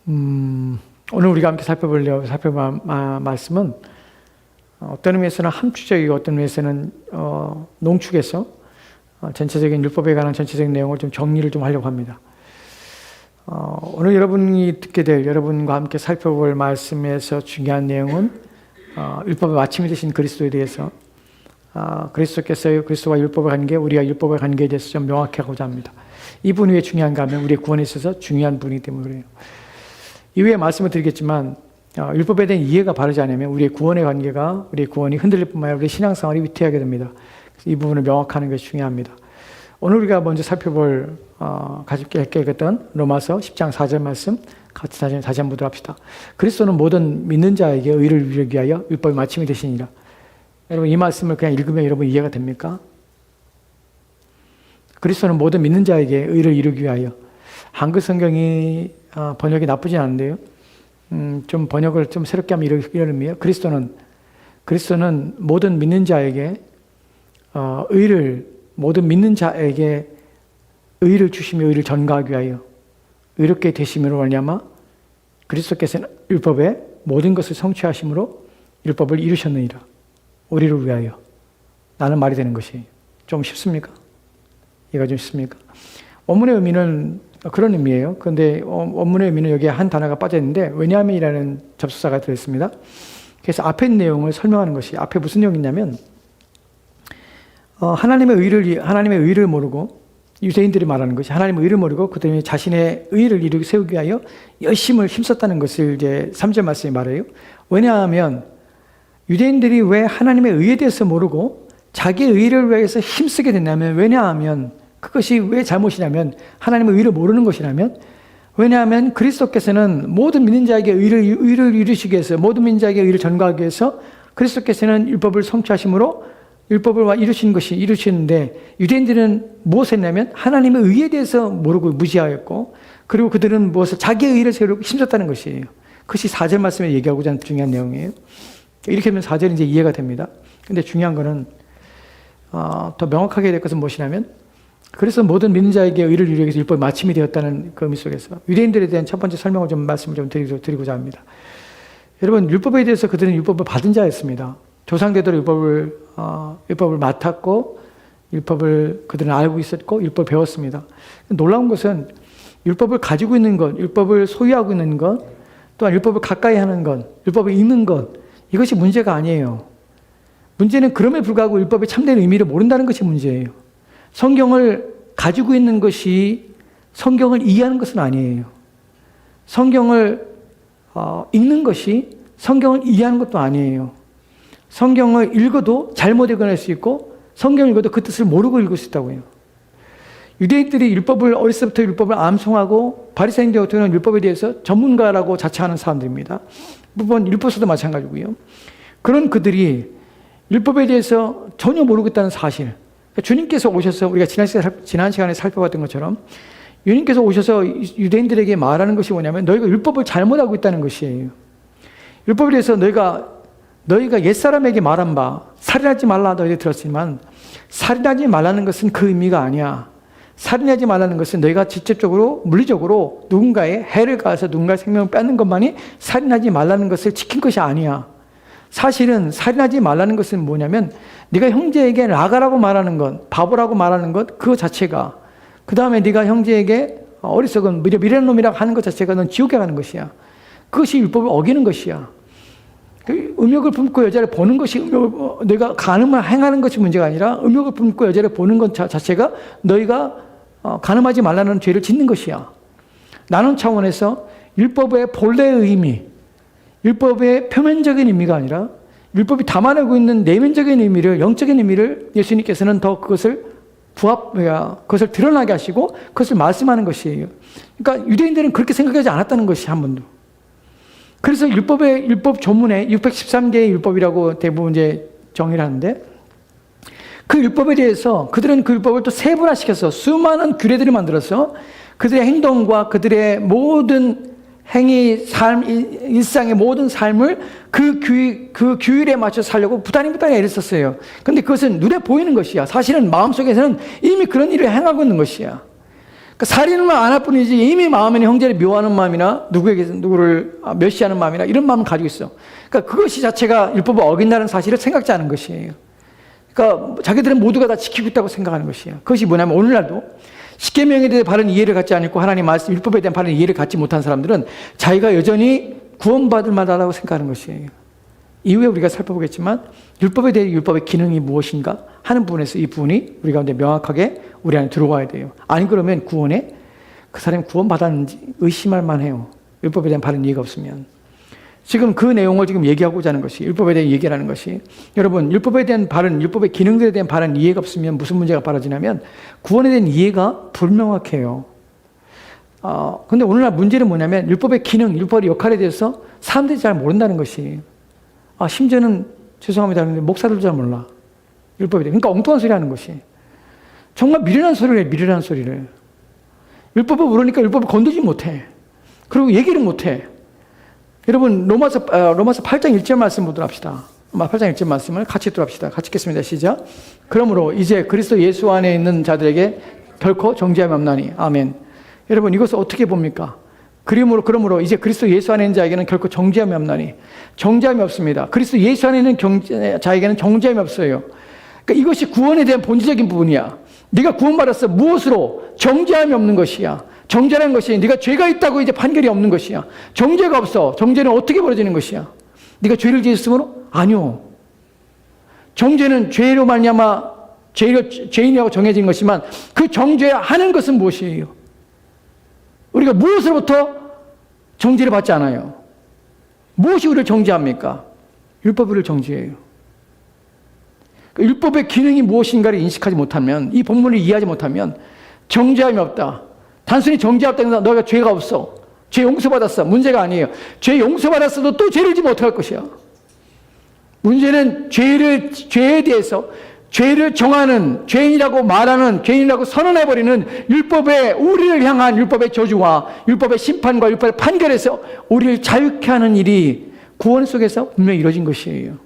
오늘 우리가 함께 살펴볼 말씀은 어떤 의미에서는 함축적이고 어떤 의미에서는 농축해서 전체적인 율법에 관한 전체적인 내용을 좀 정리를 좀 하려고 합니다. 오늘 여러분이 듣게 될 여러분과 함께 살펴볼 말씀에서 중요한 내용은 율법의 마침이 되신 그리스도에 대해서 그리스도와 율법의 관계, 우리가 율법의 관계에 대해서 좀 명확히 하고자 합니다. 이 분이 왜 중요한가 하면 우리의 구원에 있어서 중요한 분이기 때문에 그래요. 이후에 말씀을 드리겠지만 율법에 대한 이해가 바르지 않으면 우리의 구원의 관계가 우리의 구원이 흔들릴 뿐만 아니라 우리의 신앙생활이 위태하게 됩니다. 그래서 이 부분을 명확하는 것이 중요합니다. 오늘 우리가 먼저 살펴볼 가지게 했던 로마서 10장 4절 말씀 같이 다시 한번 보도록 합시다. 그리스도는 모든 믿는 자에게 의를 이루기 위하여 율법의 마침이 되시니라. 여러분 이 말씀을 그냥 읽으면 여러분 이해가 됩니까? 그리스도는 모든 믿는 자에게 의를 이루기 위하여. 한글 성경이 번역이 나쁘진 않은데요. 좀 번역을 좀 새롭게 하면 이런 의미예요. 그리스도는 모든 믿는 자에게 모든 믿는 자에게 의를 주시며 의를 전가하기 위하여 의롭게 되심으로 말미암아 그리스도께서는 율법의 모든 것을 성취하심으로 율법을 이루셨느니라. 우리를 위하여. 라는 말이 되는 것이 좀 쉽습니까? 이해가 좀 쉽습니까? 원문의 의미는 그런 의미예요. 그런데 원문의 의미는 여기에 한 단어가 빠져 있는데 왜냐하면이라는 접속사가 들어있습니다. 그래서 앞에 내용을 설명하는 것이 앞에 무슨 내용이 있냐면 하나님의 의를 모르고 유대인들이 말하는 것이 하나님의 의를 모르고 그들이 자신의 의를 세우기 위하여 열심을 힘썼다는 것을 이제 3절 말씀에 말해요. 왜냐하면 유대인들이 왜 하나님의 의에 대해서 모르고 자기의 의를 위해서 힘쓰게 됐냐면 왜냐하면 그것이 왜 잘못이냐면 하나님의 의를 모르는 것이라면 왜냐하면 그리스도께서는 모든 믿는 자에게 의를 이루시기 위해서 모든 믿는 자에게 의를 전가하기 위해서 그리스도께서는 율법을 성취하심으로 율법을 이루시는데 유대인들은 무엇을 했냐면 하나님의 의에 대해서 모르고 무지하였고 그리고 그들은 무엇을 자기의 의를 세우려고 힘썼다는 것이에요. 그것이 4절 말씀에 얘기하고자 하는 중요한 내용이에요. 이렇게 하면 4절이 이제 이해가 됩니다. 근데 중요한 거는 더 명확하게 될 것은 무엇이냐면 그래서 모든 믿는 자에게 의를 이루기 위해서 율법이 마침이 되었다는 그 의미 속에서 유대인들에 대한 첫 번째 설명을 말씀을 좀 드리고자 합니다. 여러분 율법에 대해서 그들은 율법을 받은 자였습니다. 조상대대로 율법을 맡았고 율법을 그들은 알고 있었고 율법을 배웠습니다. 놀라운 것은 율법을 가지고 있는 것, 율법을 소유하고 있는 것, 또한 율법을 가까이 하는 것, 율법을 읽는 것 이것이 문제가 아니에요. 문제는 그럼에 불구하고 율법의 참된 의미를 모른다는 것이 문제예요. 성경을 가지고 있는 것이 성경을 이해하는 것은 아니에요. 성경을 읽는 것이 성경을 이해하는 것도 아니에요. 성경을 읽어도 잘못 읽어낼 수 있고 성경을 읽어도 그 뜻을 모르고 읽을 수 있다고 해요. 유대인들이 어렸을 때부터 율법을 암송하고 바리새인들은 율법에 대해서 전문가라고 자처하는 사람들입니다. 물론 율법서도 마찬가지고요. 그런 그들이 율법에 대해서 전혀 모르고 있다는 사실. 주님께서 오셔서 우리가 지난 시간에 살펴봤던 것처럼 주님께서 오셔서 유대인들에게 말하는 것이 뭐냐면 너희가 율법을 잘못하고 있다는 것이에요. 율법에 대해서 너희가 옛사람에게 말한 바 살인하지 말라 너희들이 들었지만 살인하지 말라는 것은 그 의미가 아니야. 살인하지 말라는 것은 너희가 직접적으로 물리적으로 누군가의 해를 가해서 누군가의 생명을 뺏는 것만이 살인하지 말라는 것을 지킨 것이 아니야. 사실은 살인하지 말라는 것은 뭐냐면 네가 형제에게 라가라고 말하는 것, 바보라고 말하는 것 그 자체가 그 다음에 네가 형제에게 어리석은 미련한 놈이라고 하는 것 자체가 넌 지옥에 가는 것이야. 그것이 율법을 어기는 것이야. 음욕을 품고 여자를 보는 것이 너희가 간음을 행하는 것이 문제가 아니라 음욕을 품고 여자를 보는 것 자체가 너희가 간음하지 말라는 죄를 짓는 것이야. 나눈 차원에서 율법의 본래의 의미, 율법의 표면적인 의미가 아니라 율법이 담아내고 있는 내면적인 의미를, 영적인 의미를 예수님께서는 더 그것을 드러나게 하시고 그것을 말씀하는 것이에요. 그러니까 유대인들은 그렇게 생각하지 않았다는 것이 한 번도. 그래서 율법 조문에 613개의 율법이라고 대부분 이제 정의를 하는데 그 율법에 대해서 그들은 그 율법을 또 세분화시켜서 수많은 규례들을 만들어서 그들의 행동과 그들의 모든 행위, 일상의 모든 삶을 그 규율에 맞춰 살려고 부단히 애를 썼어요. 그런데 그것은 눈에 보이는 것이야. 사실은 마음속에서는 이미 그런 일을 행하고 있는 것이야. 그러니까 살인만 안 할 뿐이지 이미 마음에는 형제를 묘하는 마음이나 누구를 멸시하는 마음이나 이런 마음을 가지고 있어. 그러니까 그것이 자체가 율법을 어긴다는 사실을 생각지 않은 것이에요. 그러니까 자기들은 모두가 다 지키고 있다고 생각하는 것이에요. 그것이 뭐냐면 오늘날도 십계명에 대해 바른 이해를 갖지 않고 하나님 말씀 율법에 대한 바른 이해를 갖지 못한 사람들은 자기가 여전히 구원받을 만하다고 생각하는 것이에요. 이후에 우리가 살펴보겠지만 율법에 대해 율법의 기능이 무엇인가 하는 부분에서 이 부분이 우리 가운데 명확하게 우리 안에 들어와야 돼요. 아니 그러면 구원에 그 사람이 구원받았는지 의심할 만해요. 율법에 대한 바른 이해가 없으면. 지금 그 내용을 지금 얘기하고자 하는 것이 율법에 대한 얘기라는 것이 여러분 율법에 대한 바른 율법의 기능들에 대한 바른 이해가 없으면 무슨 문제가 벌어지냐면 구원에 대한 이해가 불명확해요. 근데 오늘날 문제는 뭐냐면 율법의 기능, 율법의 역할에 대해서 사람들이 잘 모른다는 것이 심지어는 죄송합니다. 근데 목사들도 잘 몰라. 율법에 대해. 그러니까 엉뚱한 소리 하는 것이. 정말 미련한 소리를 해, 미련한 소리를. 율법을 모르니까 율법을 건드지 못해. 그리고 얘기를 못해. 여러분, 로마서 8장 1절 말씀 보도록 합시다. 8장 1절 말씀을 같이 읽도록 합시다. 같이 읽겠습니다. 시작. 그러므로 이제 그리스도 예수 안에 있는 자들에게 결코 정죄함이 없나니. 아멘. 여러분, 이것을 어떻게 봅니까? 그러므로 이제 그리스도 예수 안에 있는 자에게는 결코 정죄함이 없나니. 정죄함이 없습니다. 그리스도 예수 안에 있는 자에게는 정죄함이 없어요. 그러니까 이것이 구원에 대한 본질적인 부분이야. 네가 구원받았어. 무엇으로? 정죄함이 없는 것이야. 정죄라는 것이 네가 죄가 있다고 이제 판결이 없는 것이야. 정죄가 없어. 정죄는 어떻게 벌어지는 것이야? 네가 죄를 지었으므로? 아니요. 정죄는 죄로 말미암아 죄인이라고 정해진 것이지만 그 정죄하는 것은 무엇이에요? 우리가 무엇으로부터 정죄를 받지 않아요? 무엇이 우리를 정죄합니까? 율법이 우리를 정죄해요. 율법의 기능이 무엇인가를 인식하지 못하면, 이 본문을 이해하지 못하면 정죄함이 없다. 단순히 정죄했다는 건 너가 죄가 없어. 죄 용서받았어. 문제가 아니에요. 죄 용서받았어도 또 죄를 지면 어떡할 것이야. 문제는 죄에 대해서 죄를 정하는, 죄인이라고 말하는, 죄인이라고 선언해버리는 율법의, 우리를 향한 율법의 저주와 율법의 심판과 율법의 판결에서 우리를 자유케 하는 일이 구원 속에서 분명히 이루어진 것이에요.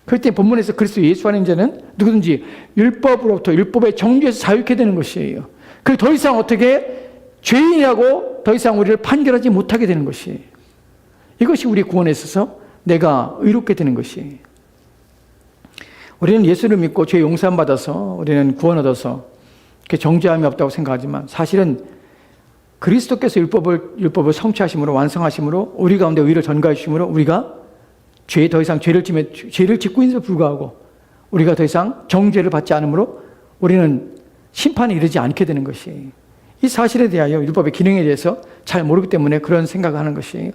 그때 본문에서 그리스도 예수 안에 있는 자는 누구든지 율법으로부터, 율법의 정죄에서 자유케 되는 것이에요. 그 더 이상 어떻게 죄인이라고 더 이상 우리를 판결하지 못하게 되는 것이에요. 이것이 우리 구원에 있어서 내가 의롭게 되는 것이에요. 우리는 예수를 믿고 죄 용서함 받아서 우리는 구원 얻어서 정죄함이 없다고 생각하지만 사실은 그리스도께서 율법을 성취하심으로, 완성하심으로, 우리 가운데 의를 전가해 주심으로 우리가 더 이상 죄를 짓고 있음에도 불구하고 우리가 더 이상 정죄를 받지 않으므로 우리는 심판에 이르지 않게 되는 것이에요. 이 사실에 대하여 율법의 기능에 대해서 잘 모르기 때문에 그런 생각을 하는 것이에요.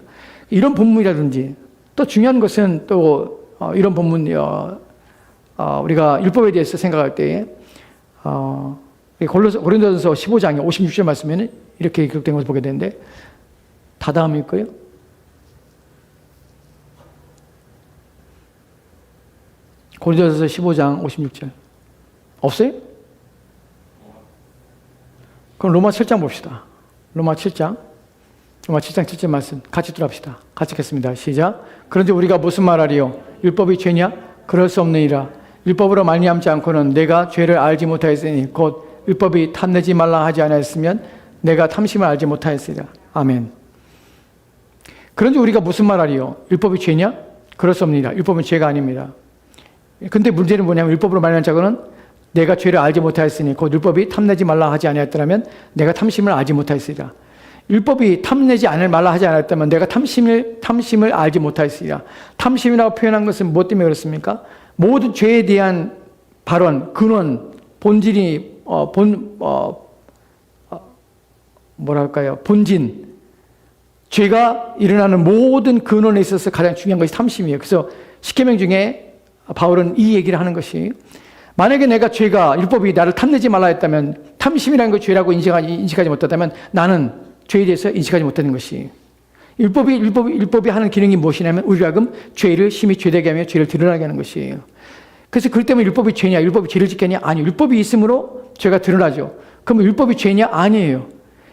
이런 본문이라든지 또 중요한 것은 또 이런 본문, 우리가 율법에 대해서 생각할 때에 고린도전서 15장에 56절 말씀에는 이렇게 기록된 것을 보게 되는데 다 다음일 거예요. 고린도전서 15장 56절 없어요? 그럼 로마 7장 봅시다. 로마 7장 7절 말씀 같이 들어갑시다. 같이 읽겠습니다. 시작. 그런데 우리가 무슨 말하리요? 율법이 죄냐? 그럴 수 없느니라. 율법으로 말미암지 않고는 내가 죄를 알지 못하였으니 곧 율법이 탐내지 말라 하지 않았으면 내가 탐심을 알지 못하였으리라. 아멘. 그런데 우리가 무슨 말하리요? 율법이 죄냐? 그럴 수 없느니라. 율법은 죄가 아닙니다. 근데 문제는 뭐냐면 율법으로 말미암지 자고는 내가 죄를 알지 못하였으니 곧 율법이 탐내지 말라 하지 아니하였더라면 내가 탐심을 알지 못하였으리라. 율법이 탐내지 말라 하지 않았다면 내가 탐심을 알지 못하였으리라. 탐심이라고 표현한 것은 무엇 때문에 그렇습니까? 모든 죄에 대한 발언, 근원, 본질이 본진, 죄가 일어나는 모든 근원에 있어서 가장 중요한 것이 탐심이에요. 그래서 십계명 중에 바울은 이 얘기를 하는 것이 만약에 내가 율법이 나를 탐내지 말라 했다면 탐심이라는 걸 죄라고 인식하지 못했다면 나는 죄에 대해서 인식하지 못하는 것이 율법이 하는 기능이 무엇이냐면 우리로 하여금 죄를 심히 죄되게 하며 죄를 드러나게 하는 것이에요. 그래서 그럴 때문에 율법이 죄냐? 율법이 죄를 짓게 하냐? 아니요. 율법이 있으므로 죄가 드러나죠. 그러면 율법이 죄냐? 아니에요.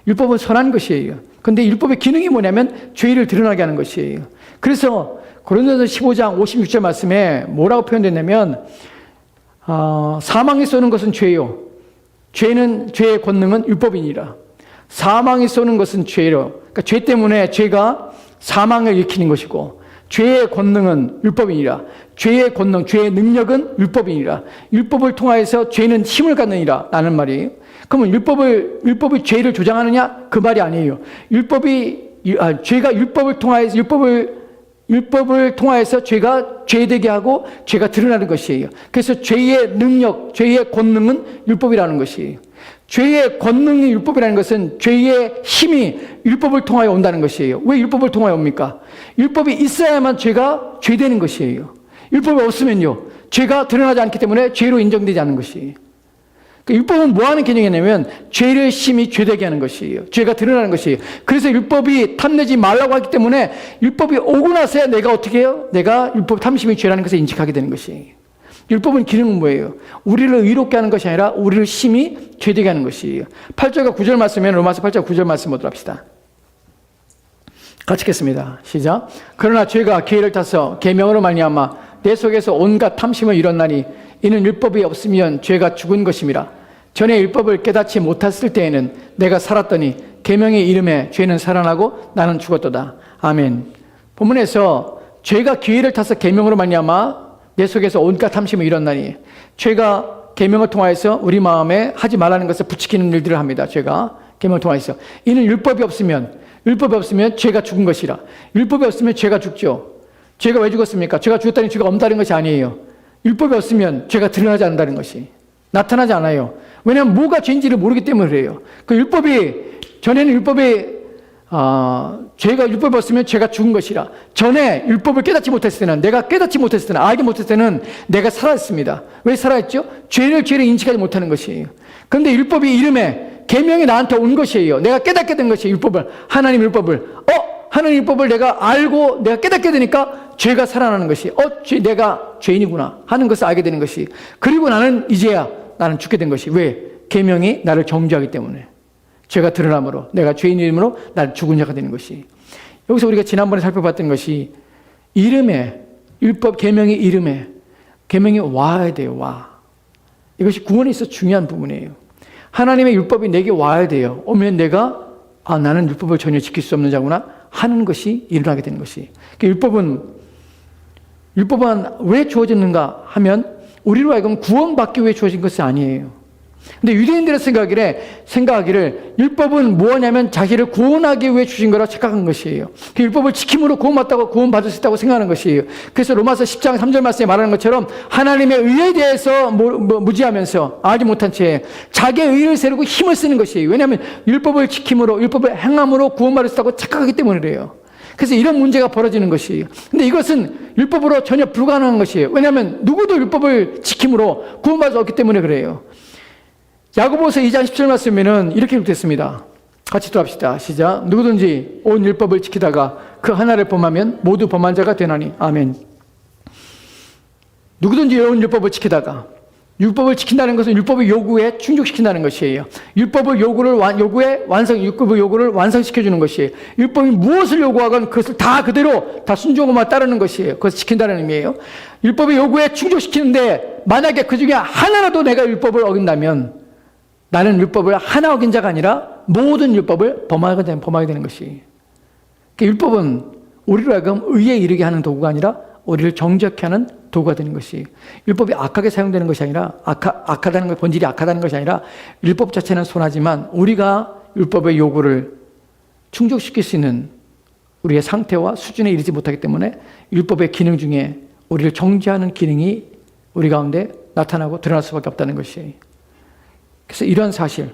율법은 선한 것이에요. 그런데 율법의 기능이 뭐냐면 죄를 드러나게 하는 것이에요. 그래서 고린도전서 15장 56절 말씀에 뭐라고 표현됐냐면 사망에 쏘는 것은 죄요. 죄의 권능은 율법이니라. 사망이 쏘는 것은 죄로, 그러니까 죄 때문에 죄가 사망을 일으키는 것이고, 죄의 권능은 율법이니라. 죄의 권능, 죄의 능력은 율법이니라. 율법을 통하여서 죄는 힘을 갖느니라 라는 말이에요. 그러면 율법이 죄를 조장하느냐? 그 말이 아니에요. 죄가 율법을 통하여서 죄가 죄되게 하고 죄가 드러나는 것이에요. 그래서 죄의 능력, 죄의 권능은 율법이라는 것이에요. 죄의 권능이 율법이라는 것은 죄의 힘이 율법을 통하여 온다는 것이에요. 왜 율법을 통하여 옵니까? 율법이 있어야만 죄가 죄되는 것이에요. 율법이 없으면요, 죄가 드러나지 않기 때문에 죄로 인정되지 않는 것이에요. 그러니까 율법은 뭐 하는 개념이냐면 죄를 심히 죄되게 하는 것이에요. 죄가 드러나는 것이에요. 그래서 율법이 탐내지 말라고 하기 때문에 율법이 오고 나서야 내가 어떻게 해요? 내가 율법 탐심이 죄라는 것을 인식하게 되는 것이에요. 율법은 기능은 뭐예요? 우리를 의롭게 하는 것이 아니라 우리를 심히 죄되게 하는 것이에요. 8절과 9절 말씀이면 로마서 8절 9절 말씀 보도록 합시다. 같이 읽겠습니다. 시작. 그러나 죄가 기회를 타서 계명으로 말미암아 내 속에서 온갖 탐심을 이뤘나니 이는 율법이 없으면 죄가 죽은 것임이라. 전에 율법을 깨닫지 못했을 때에는 내가 살았더니 계명의 이름에 죄는 살아나고 나는 죽었도다. 아멘. 본문에서 죄가 기회를 타서 계명으로 말미암아 내 속에서 온갖 탐심을 이뤘나니, 죄가 계명을 통하여서 우리 마음에 하지 말라는 것을 부추기는 일들을 합니다. 죄가 계명을 통하여서. 이는 율법이 없으면 죄가 죽은 것이라. 율법이 없으면 죄가 죽죠. 죄가 왜 죽었습니까? 죄가 죽었다니 죄가 없다는 것이 아니에요. 율법이 없으면 죄가 드러나지 않는다는 것이, 나타나지 않아요. 왜냐하면 뭐가 죄인지를 모르기 때문에 그래요. 전에는 죄가 율법이 없으면 죄가 죽은 것이라. 전에 율법을 깨닫지 못했을 때는, 내가 깨닫지 못했을 때는, 알지 못했을 때는 내가 살아있습니다. 왜 살아있죠? 죄를 인식하지 못하는 것이에요. 그런데 율법이 이름에, 계명이 나한테 온 것이에요. 내가 깨닫게 된 것이에요. 하나님 율법을. 하나님 율법을 내가 알고 내가 깨닫게 되니까 죄가 살아나는 것이, 내가 죄인이구나 하는 것을 알게 되는 것이. 그리고 나는 죽게 된 것이. 왜? 계명이 나를 정죄하기 때문에. 죄가 드러남으로, 내가 죄인임으로 나를 죽은 자가 되는 것이. 여기서 우리가 지난번에 살펴봤던 것이, 계명이 와야 돼요. 이것이 구원에 있어서 중요한 부분이에요. 하나님의 율법이 내게 와야 돼요. 오면 내가 나는 율법을 전혀 지킬 수 없는 자구나 하는 것이 일어나게 되는 것이. 율법은 왜 주어졌는가 하면 우리로 하여금 구원받기 위해 주어진 것이 아니에요. 근데 유대인들의 생각하기를 율법은 뭐냐면 자기를 구원하기 위해 주신 거라 착각한 것이에요. 그 율법을 지킴으로 구원받을 수 있다고 생각하는 것이에요. 그래서 로마서 10장 3절 말씀에 말하는 것처럼 하나님의 의에 대해서 무지하면서 알지 못한 채 자기의 의를 세우고 힘을 쓰는 것이에요. 왜냐하면 율법을 지킴으로, 율법을 행함으로 구원받을 수 있다고 착각하기 때문에 그래요. 그래서 이런 문제가 벌어지는 것이에요. 근데 이것은 율법으로 전혀 불가능한 것이에요. 왜냐하면 누구도 율법을 지킴으로 구원받을 수 없기 때문에 그래요. 야고보서 2장 17절 말씀에는 이렇게 기록됐습니다. 같이 또 합시다. 시작. 누구든지 온 율법을 지키다가 그 하나를 범하면 모두 범한 자가 되나니. 아멘. 누구든지 온 율법을 지키다가, 율법을 지킨다는 것은 율법의 요구에 충족시킨다는 것이에요. 율법의 요구를 완성시켜주는 것이에요. 율법이 무엇을 요구하건 그것을 다 그대로 다 순종하며 따르는 것이에요. 그것을 지킨다는 의미예요. 율법의 요구에 충족시키는데 만약에 그 중에 하나라도 내가 율법을 어긴다면 나는 율법을 하나 어긴 자가 아니라 모든 율법을 범하게 되는 것이. 율법은 우리로 하여금 의에 이르게 하는 도구가 아니라 우리를 정죄케 하는 도구가 되는 것이. 율법이 악하게 사용되는 것이 아니라, 악하다는 것, 본질이 악하다는 것이 아니라 율법 자체는 선하지만 우리가 율법의 요구를 충족시킬 수 있는 우리의 상태와 수준에 이르지 못하기 때문에 율법의 기능 중에 우리를 정죄하는 기능이 우리 가운데 나타나고 드러날 수밖에 없다는 것이에요. 그래서 이런 사실,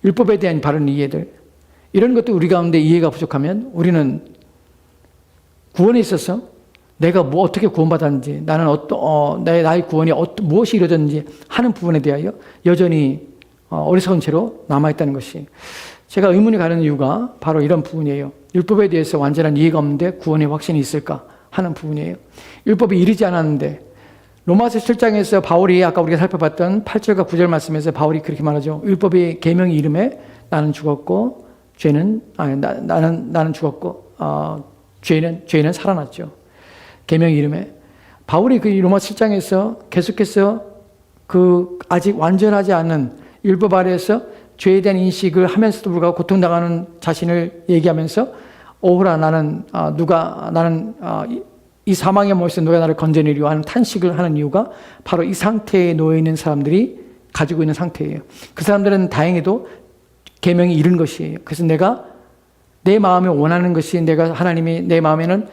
율법에 대한 바른 이해들, 이런 것도 우리 가운데 이해가 부족하면 우리는 구원에 있어서 내가 어떻게 구원받았는지, 나는 나의 구원이 무엇이 이루어졌는지 하는 부분에 대하여 여전히 어리석은 채로 남아있다는 것이. 제가 의문이 가는 이유가 바로 이런 부분이에요. 율법에 대해서 완전한 이해가 없는데 구원의 확신이 있을까 하는 부분이에요. 율법이 이르지 않았는데, 로마서 7장에서 바울이 아까 우리가 살펴봤던 8절과 9절 말씀에서 바울이 그렇게 말하죠. 율법의 계명의 이름에 나는 죽었고 나는 죽었고 죄인은 살아났죠. 계명의 이름에. 바울이 그 로마 7장에서 계속해서 그 아직 완전하지 않은 율법 아래에서 죄에 대한 인식을 하면서도 불구하고 고통당하는 자신을 얘기하면서 오호라 나는 이 사망의 몸에서 누가 나를 건져내리오 하는 탄식을 하는 이유가 바로 이 상태에 놓여 있는 사람들이 가지고 있는 상태예요. 그 사람들은 다행히도 계명이 이른 것이에요. 그래서 내가 내 마음에 원하는 것이 내가 하나님이 내 마음에는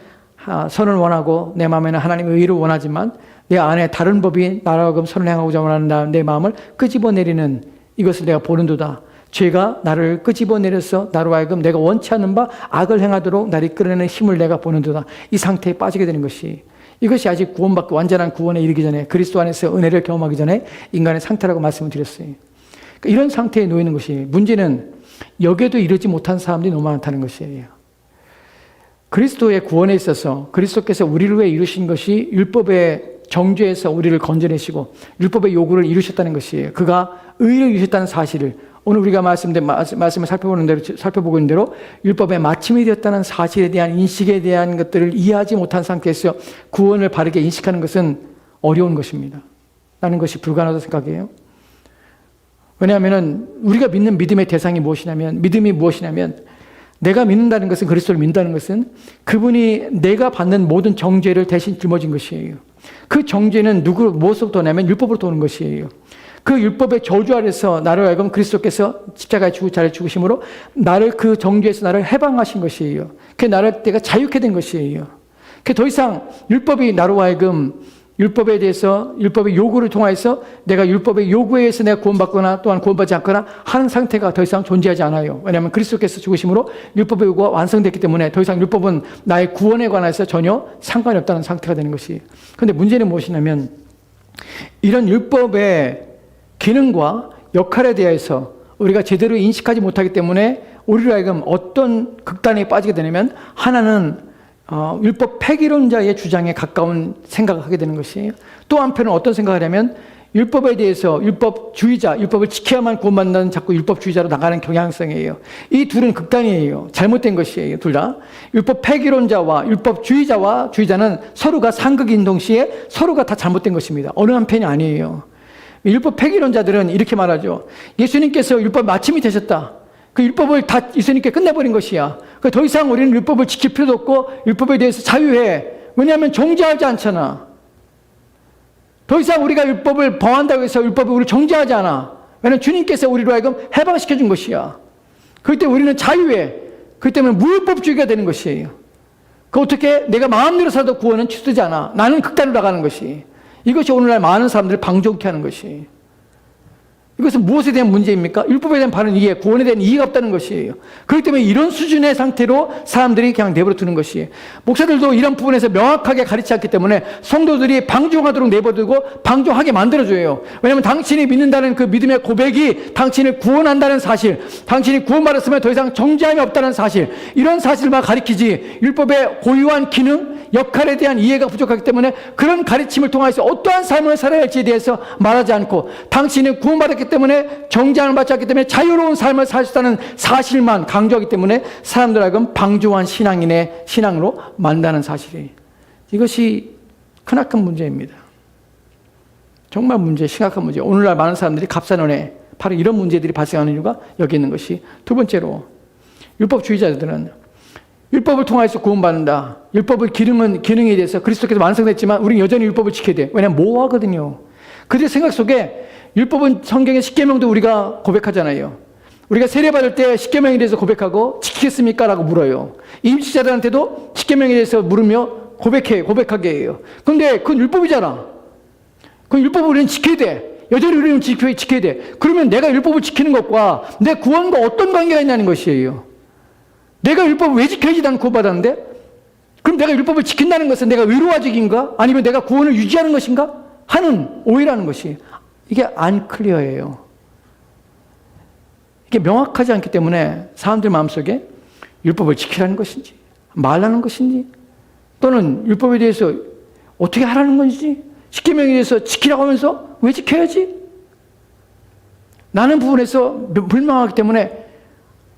선을 원하고 내 마음에는 하나님의 의를 원하지만 내 안에 다른 법이 나로 하여금 선을 행하고자 원하는 내 마음을 끄집어내리는 이것을 내가 보는도다. 죄가 나를 끄집어내려서 나로 하여금 내가 원치 않는 바 악을 행하도록 나를 이끌어내는 힘을 내가 보는도다. 이 상태에 빠지게 되는 것이 이것이 아직 구원받고 완전한 구원에 이르기 전에 그리스도 안에서 은혜를 경험하기 전에 인간의 상태라고 말씀을 드렸어요. 그러니까 이런 상태에 놓이는 것이 문제는 여기에도 이르지 못한 사람들이 너무 많다는 것이에요. 그리스도의 구원에 있어서 그리스도께서 우리를 위해 이루신 것이 율법의 정죄에서 우리를 건져내시고 율법의 요구를 이루셨다는 것이에요. 그가 의를 이루셨다는 사실을 오늘 우리가 말씀을 살펴보고 있는 대로 율법의 마침이 되었다는 사실에 대한 인식에 대한 것들을 이해하지 못한 상태에서 구원을 바르게 인식하는 것은 어려운 것입니다. 라는 것이 불가능하다고 생각해요. 왜냐하면 우리가 믿는 믿음의 대상이 무엇이냐면 믿음이 무엇이냐면 내가 믿는다는 것은 그리스도를 믿는다는 것은 그분이 내가 받는 모든 정죄를 대신 짊어진 것이에요. 그 정죄는 무엇으로부터 오냐면 율법으로부터 오는 것이에요. 그 율법의 저주 아래서 나를 하여금 그리스도께서 십자가에 자를 죽으심으로 나를 그 정죄에서 나를 해방하신 것이에요. 그 나를 내가 자유케 된 것이에요. 그 더 이상 율법이 나로 하여금 율법에 대해서 율법의 요구를 통해서 내가 율법의 요구에 의해서 내가 구원받거나 또한 구원받지 않거나 하는 상태가 더 이상 존재하지 않아요. 왜냐하면 그리스도께서 죽으심으로 율법의 요구가 완성됐기 때문에 더 이상 율법은 나의 구원에 관해서 전혀 상관이 없다는 상태가 되는 것이에요. 그런데 문제는 무엇이냐면 이런 율법의 기능과 역할에 대해서 우리가 제대로 인식하지 못하기 때문에 우리로 하여금 어떤 극단에 빠지게 되냐면 하나는 율법 폐기론자의 주장에 가까운 생각을 하게 되는 것이에요. 또 한편은 어떤 생각을 하냐면 율법에 대해서 율법주의자, 율법을 지켜야만 구원받는 자꾸 율법주의자로 나가는 경향성이에요. 이 둘은 극단이에요. 잘못된 것이에요. 둘 다. 율법 폐기론자와 율법주의자와 주의자는 서로가 상극인 동시에 서로가 다 잘못된 것입니다. 어느 한편이 아니에요. 율법 폐기론자들은 이렇게 말하죠. 예수님께서 율법 마침이 되셨다. 그 율법을 다 예수님께 끝내버린 것이야. 더 이상 우리는 율법을 지킬 필요도 없고 율법에 대해서 자유해. 왜냐하면 정죄하지 않잖아. 더 이상 우리가 율법을 범한다고 해서 율법이 우리를 정죄하지 않아. 왜냐하면 주님께서 우리로 하여금 해방시켜준 것이야. 그럴 때 우리는 자유해. 그렇기 때문에 무율법주의가 되는 것이에요. 그 어떻게 내가 마음대로 살아도 구원은 취소되지 않아. 나는 극단으로 나가는 것이. 이것이 오늘날 많은 사람들을 방종케 하는 것이. 이것은 무엇에 대한 문제입니까? 율법에 대한 바른 이해, 구원에 대한 이해가 없다는 것이에요. 그렇기 때문에 이런 수준의 상태로 사람들이 그냥 내버려 두는 것이에요. 목사들도 이런 부분에서 명확하게 가르치지 않기 때문에 성도들이 방종하도록 내버려두고 방종하게 만들어줘요. 왜냐하면 당신이 믿는다는 그 믿음의 고백이 당신을 구원한다는 사실, 당신이 구원받았으면 더 이상 정죄함이 없다는 사실, 이런 사실만 가리키지 율법의 고유한 기능, 역할에 대한 이해가 부족하기 때문에 그런 가르침을 통해서 어떠한 삶을 살아야 할지에 대해서 말하지 않고 당신은 구원받았기 때문에 정죄함을 받지 않기 때문에 자유로운 삶을 살 수 있다는 사실만 강조하기 때문에 사람들하고는 방종한 신앙인의 신앙으로 만다는 사실이에요. 이것이 크나큰 문제입니다. 정말 심각한 문제. 오늘날 많은 사람들이 값싼 바로 이런 문제들이 발생하는 이유가 여기 있는 것이. 두 번째로 율법주의자들은 율법을 통해서 구원받는다. 율법의 기능에 대해서 그리스도께서 완성됐지만 우리는 여전히 율법을 지켜야 돼. 왜냐하면 모호하거든요. 그들의 생각 속에 율법은 성경의 십계명도 우리가 고백하잖아요. 우리가 세례받을 때 십계명에 대해서 고백하고 지키겠습니까? 라고 물어요. 임시자들한테도 십계명에 대해서 물으며 고백하게 해요. 그런데 그건 율법이잖아. 그건 율법을 우리는 지켜야 돼. 여전히 우리는 지켜야 돼. 그러면 내가 율법을 지키는 것과 내 구원과 어떤 관계가 있냐는 것이에요. 내가 율법을 왜 지켜야지 나는 구원받았는데? 그럼 내가 율법을 지킨다는 것은 내가 의로와직인가? 아니면 내가 구원을 유지하는 것인가? 하는 오해라는 것이. 이게 안 클리어해요. 이게 명확하지 않기 때문에 사람들 마음속에 율법을 지키라는 것인지 말라는 것인지 또는 율법에 대해서 어떻게 하라는 건지 십계명에 대해서 지키라고 하면서 왜 지켜야지? 라는 부분에서 불명하기 때문에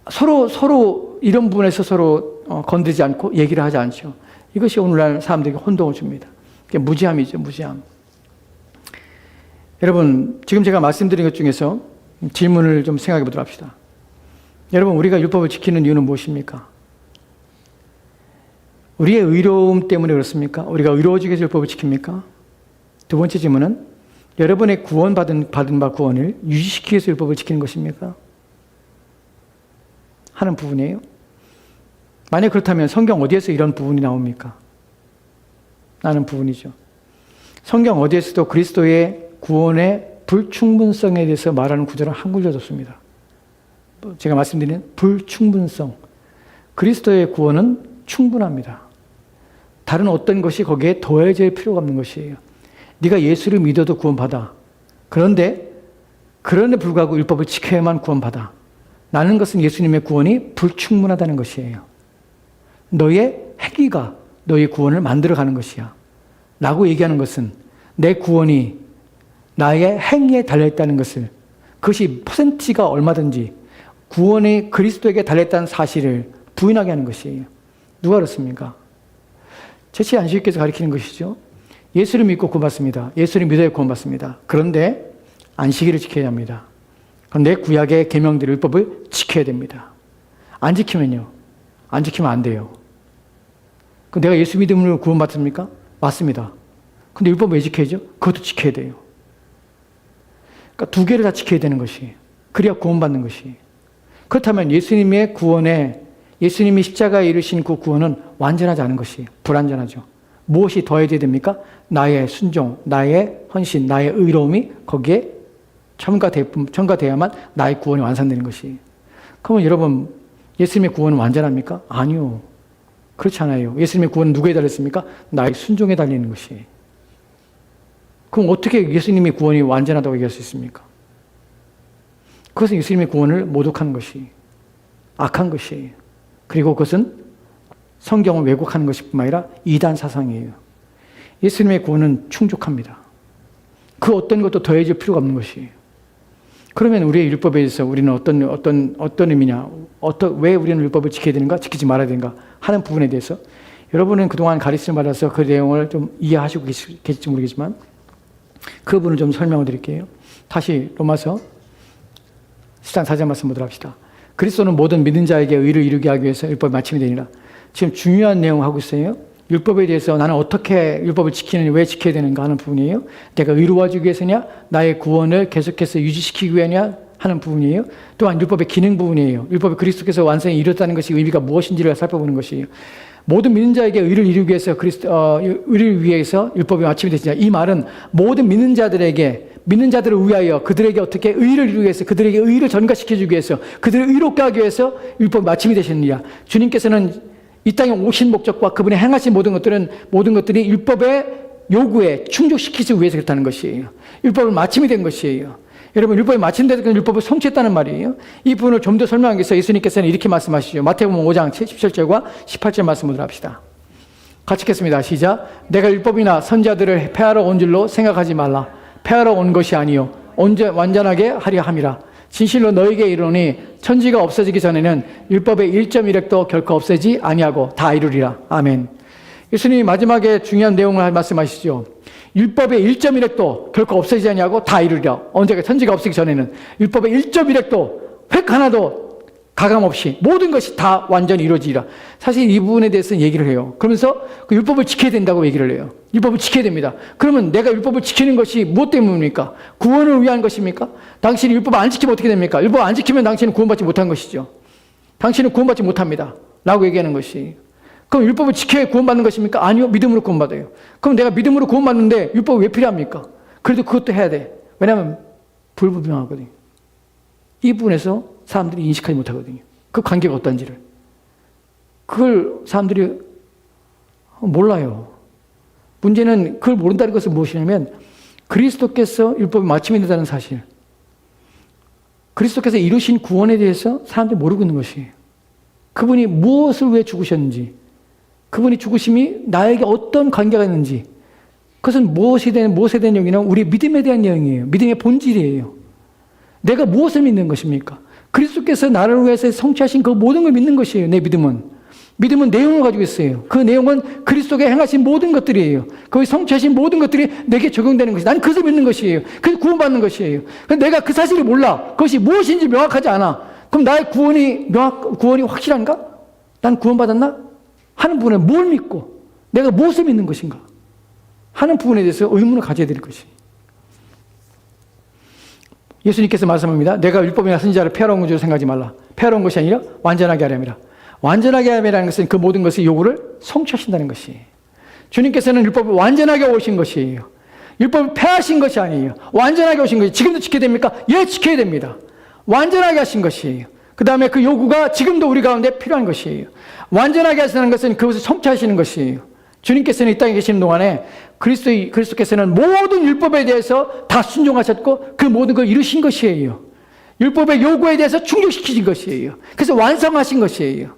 서로 이런 부분에서 서로 건드리지 않고 얘기를 하지 않죠. 이것이 오늘날 사람들에게 혼동을 줍니다. 그게 무지함이죠. 무지함. 여러분 지금 제가 말씀드린 것 중에서 질문을 좀 생각해 보도록 합시다. 여러분, 우리가 율법을 지키는 이유는 무엇입니까? 우리의 의로움 때문에 그렇습니까? 우리가 의로워지기 위해서 율법을 지킵니까? 두 번째 질문은 여러분의 받은 바 구원을 유지시키기 위해서 율법을 지키는 것입니까? 하는 부분이에요. 만약 그렇다면 성경 어디에서 이런 부분이 나옵니까? 라는 부분이죠. 성경 어디에서도 그리스도의 구원의 불충분성에 대해서 말하는 구절은 한 구절도 없습니다. 제가 말씀드린 불충분성. 그리스도의 구원은 충분합니다. 다른 어떤 것이 거기에 더해질 필요가 없는 것이에요. 네가 예수를 믿어도 구원받아. 그런데 불구하고 율법을 지켜야만 구원받아. 라는 것은 예수님의 구원이 불충분하다는 것이에요. 너의 행위가 너의 구원을 만들어가는 것이야. 라고 얘기하는 것은 내 구원이 나의 행위에 달려있다는 것을, 그것이 퍼센티가 얼마든지 구원이 그리스도에게 달려있다는 사실을 부인하게 하는 것이에요. 누가 그렇습니까? 제시 안식일께서 가리키는 것이죠. 예수를 믿고 구원받습니다. 예수를 믿어야 구원받습니다. 그런데 안식일을 지켜야 합니다. 그런데 구약의 계명들의 율법을 지켜야 됩니다. 안 지키면요. 안 지키면 안 돼요. 그럼 내가 예수 믿음으로 구원받습니까? 맞습니다. 근데 율법 왜 지켜야죠? 그것도 지켜야 돼요. 그러니까 두 개를 다 지켜야 되는 것이에요. 그래야 구원받는 것이에요. 그렇다면 예수님의 구원에, 예수님이 십자가에 이루신 그 구원은 완전하지 않은 것이에요. 불완전하죠. 무엇이 더해져야 됩니까? 나의 순종, 나의 헌신, 나의 의로움이 거기에 첨가되어야만 나의 구원이 완성되는 것이에요. 그러면 여러분, 예수님의 구원은 완전합니까? 아니요. 그렇지 않아요. 예수님의 구원은 누구에 달렸습니까? 나의 순종에 달리는 것이에요. 그럼 어떻게 예수님의 구원이 완전하다고 얘기할 수 있습니까? 그것은 예수님의 구원을 모독하는 것이 악한 것이에요. 그리고 그것은 성경을 왜곡하는 것뿐만 아니라 이단 사상이에요. 예수님의 구원은 충족합니다. 그 어떤 것도 더해질 필요가 없는 것이에요. 그러면 우리의 율법에 대해서 우리는 어떤 의미냐, 왜 우리는 율법을 지켜야 되는가, 지키지 말아야 되는가 하는 부분에 대해서 여러분은 그동안 가르침을 받아서 그 내용을 좀 이해하시고 계실지 모르겠지만 그 부분을 좀 설명을 드릴게요. 다시 로마서 10장 4절 말씀 보도록 합시다. 그리스도는 모든 믿는 자에게 의를 이루게 하기 위해서 율법이 마침이 되니라. 지금 중요한 내용을 하고 있어요. 율법에 대해서 나는 어떻게 율법을 지키느냐, 왜 지켜야 되는가 하는 부분이에요. 내가 의로워지기 위해서냐, 나의 구원을 계속해서 유지시키기 위하냐 하는 부분이에요. 또한 율법의 기능 부분이에요. 율법이 그리스도께서 완성히 이뤘다는 것이 의미가 무엇인지를 살펴보는 것이에요. 모든 믿는 자에게 의를 이루기 위해서 의를 위해서 율법이 마침이 되시냐. 이 말은 모든 믿는 자들을 위하여 그들에게 어떻게 의를 이루기 위해서, 그들에게 의를 전가시켜주기 위해서, 그들을 의롭게 하기 위해서 율법이 마침이 되셨느냐. 주님께서는 이 땅에 오신 목적과 그분이 행하신 모든 것들이 율법의 요구에 충족시키기 위해서 그렇다는 것이에요. 율법을 마침이 된 것이에요. 여러분, 율법이 마침되서 율법을 성취했다는 말이에요. 이 부분을 좀 더 설명하기 위해서 예수님께서는 이렇게 말씀하시죠. 마태복음 5장 17절과 18절 말씀을 합시다. 같이 읽겠습니다. 시작. 내가 율법이나 선지자들을 폐하러 온 줄로 생각하지 말라. 폐하러 온 것이 아니요 완전하게 하려 함이라. 진실로 너에게 이르노니 천지가 없어지기 전에는 율법의 1.1획도 결코 없애지 아니하고 다 이루리라. 아멘. 예수님이 마지막에 중요한 내용을 말씀하시죠. 율법의 1.1획도 결코 없애지 아니하고 다 이루리라. 언제가 천지가 없어지기 전에는 율법의 1.1획도 획 하나도 가감 없이 모든 것이 다 완전히 이루어지리라. 사실 이 부분에 대해서는 얘기를 해요. 그러면서 그 율법을 지켜야 된다고 얘기를 해요. 율법을 지켜야 됩니다. 그러면 내가 율법을 지키는 것이 무엇 때문입니까? 구원을 위한 것입니까? 당신이 율법을 안 지키면 어떻게 됩니까? 율법을 안 지키면 당신은 구원받지 못한 것이죠. 당신은 구원받지 못합니다. 라고 얘기하는 것이. 그럼 율법을 지켜야 구원받는 것입니까? 아니요. 믿음으로 구원받아요. 그럼 내가 믿음으로 구원받는데 율법이 왜 필요합니까? 그래도 그것도 해야 돼. 왜냐하면 불분명하거든요. 이 부분에서 사람들이 인식하지 못하거든요. 그 관계가 어떤지를. 그걸 사람들이 몰라요. 문제는 그걸 모른다는 것은 무엇이냐면 그리스도께서 율법이 마침이 된다는 사실. 그리스도께서 이루신 구원에 대해서 사람들이 모르고 있는 것이에요. 그분이 무엇을 왜 죽으셨는지, 그분이 죽으심이 나에게 어떤 관계가 있는지, 그것은 무엇에 대한 내용이냐? 우리의 믿음에 대한 내용이에요. 믿음의 본질이에요. 내가 무엇을 믿는 것입니까? 그리스도께서 나를 위해서 성취하신 그 모든 걸 믿는 것이에요. 내 믿음은. 믿음은 내용을 가지고 있어요. 그 내용은 그리스도가 행하신 모든 것들이에요. 거기 성취하신 모든 것들이 내게 적용되는 것이, 나는 그것을 믿는 것이에요. 그래서 구원받는 것이에요. 근데 내가 그 사실을 몰라. 그것이 무엇인지 명확하지 않아. 그럼 나의 구원이 확실한가? 난 구원받았나? 하는 부분에 뭘 믿고 내가 무엇을 믿는 것인가? 하는 부분에 대해서 의문을 가져야 될 것이에요. 예수님께서 말씀합니다. 내가 율법이나 선지자를 폐하러 온 줄 생각하지 말라. 폐하러 온 것이 아니라 완전하게 하려니라. 완전하게 하려는 것은 그 모든 것의 요구를 성취하신다는 것이에요. 주님께서는 율법을 완전하게 오신 것이에요. 율법을 폐하신 것이 아니에요. 완전하게 오신 것이에요. 지금도 지켜야 됩니까? 예, 지켜야 됩니다. 완전하게 하신 것이에요. 그 다음에 그 요구가 지금도 우리 가운데 필요한 것이에요. 완전하게 하시는 것은 그것을 성취하시는 것이에요. 주님께서는 이 땅에 계시는 동안에 그리스도께서는 모든 율법에 대해서 다 순종하셨고 그 모든 걸 이루신 것이에요. 율법의 요구에 대해서 충족시키신 것이에요. 그래서 완성하신 것이에요.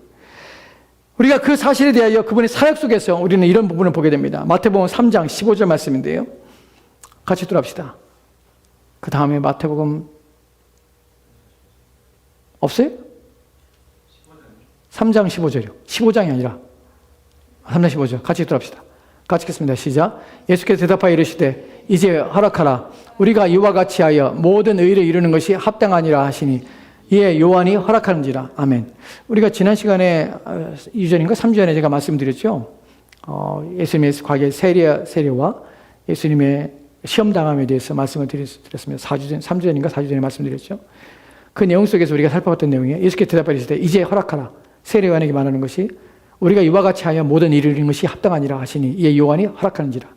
우리가 그 사실에 대하여 그분의 사역 속에서 우리는 이런 부분을 보게 됩니다. 마태복음 3장 15절 말씀인데요. 같이 들어갑시다. 그 다음에 마태복음 없어요? 3장 15절이요. 15장이 아니라 3장 15절. 같이 들어갑시다. 같이 읽겠습니다. 시작. 예수께서 대답하여 이르시되 이제 허락하라. 우리가 이와 같이 하여 모든 의를 이루는 것이 합당하니라 하시니 이에 요한이 허락하는지라. 아멘. 우리가 지난 시간에 2전인가 3전에 제가 말씀드렸죠. 예수님의 과거의 세례와 예수님의 시험당함에 대해서 말씀을 드렸습니다. 3주전인가 4주전에 말씀드렸죠. 그 내용 속에서 우리가 살펴봤던 내용이에요. 예수께서 대답하여 이르시되 이제 허락하라. 세례요한에게 말하는 것이 우리가 이와 같이 하여 모든 일을 이루는 것이 합당하니라 하시니 이에 요한이 허락하는지라.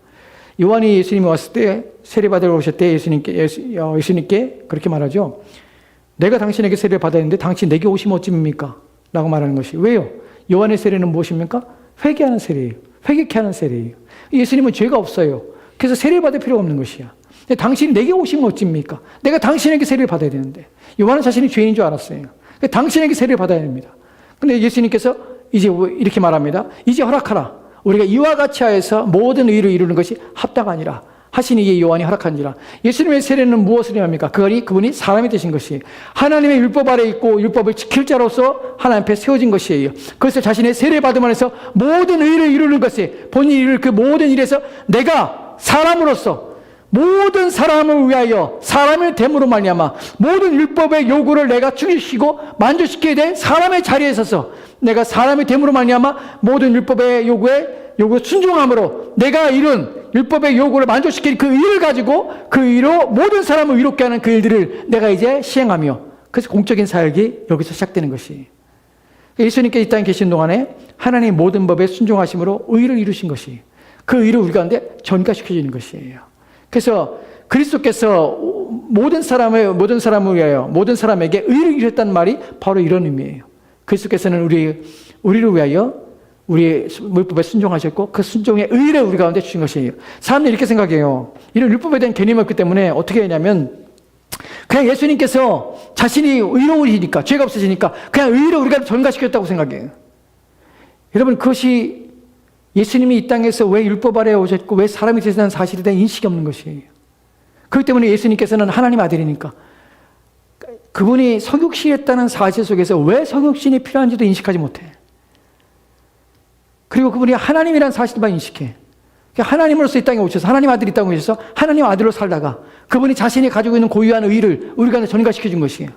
요한이 예수님이 왔을 때 세례받으러 오실 때 예수님께 그렇게 말하죠. 내가 당신에게 세례를 받았는데 당신 내게 오시면 어찌입니까? 라고 말하는 것이. 왜요? 요한의 세례는 무엇입니까? 회개하는 세례예요. 회개케 하는 세례예요. 예수님은 죄가 없어요. 그래서 세례를 받을 필요가 없는 것이야. 근데 당신이 내게 오시면 어찌입니까? 내가 당신에게 세례를 받아야 되는데. 요한은 자신이 죄인인 줄 알았어요. 당신에게 세례를 받아야 됩니다. 근데 예수님께서 이제 이렇게 말합니다. 이제 허락하라. 우리가 이와 같이 하여서 모든 의를 이루는 것이 합당하니라 하시니 이에 요한이 허락하니라. 예수님의 세례는 무엇을 의미합니까? 그분이 사람이 되신 것이에요. 하나님의 율법 아래 있고 율법을 지킬 자로서 하나님 앞에 세워진 것이에요. 그것을 자신의 세례 받음을 해서 모든 의를 이루는 것이 본인이 이룰 그 모든 일에서 내가 사람으로서 모든 사람을 위하여 사람을 됨으로 말미암아 모든 율법의 요구를 내가 충족시키고 만족시켜야 될 사람의 자리에 서서 내가 사람이 됨으로 말미암아 모든 율법의 요구에 순종함으로 내가 이룬 율법의 요구를 만족시키는 그 일을 가지고 그 일로 모든 사람을 위롭게 하는 그 일들을 내가 이제 시행하며 그래서 공적인 사역이 여기서 시작되는 것이. 예수님께 이 땅에 계신 동안에 하나님의 모든 법에 순종하심으로 의를 이루신 것이 그 의를 우리 가운데 전가시켜주는 것이에요. 그래서 그리스도께서 모든 사람을 위하여 모든 사람에게 의를 이루셨다는 말이 바로 이런 의미예요. 그리스도께서는 우리를 위하여 우리의 율법에 순종하셨고 그 순종의 의를 우리 가운데 주신 것이에요. 사람들이 이렇게 생각해요. 이런 율법에 대한 개념이 없기 때문에 어떻게 하냐면 그냥 예수님께서 자신이 의로우시니까 죄가 없으시니까 그냥 의를 우리가 전가시켰다고 생각해요. 여러분 그것이 예수님이 이 땅에서 왜 율법 아래에 오셨고 왜 사람이 되시다는 사실에 대한 인식이 없는 것이에요. 그렇기 때문에 예수님께서는 하나님 아들이니까 그분이 성육신했다는 사실 속에서 왜 성육신이 필요한지도 인식하지 못해. 그리고 그분이 하나님이라는 사실만 인식해. 하나님으로서 이 땅에 오셔서 하나님 아들이 이 땅에 오셔서 하나님 아들로 살다가 그분이 자신이 가지고 있는 고유한 의를 우리가 전가시켜 준 것이에요.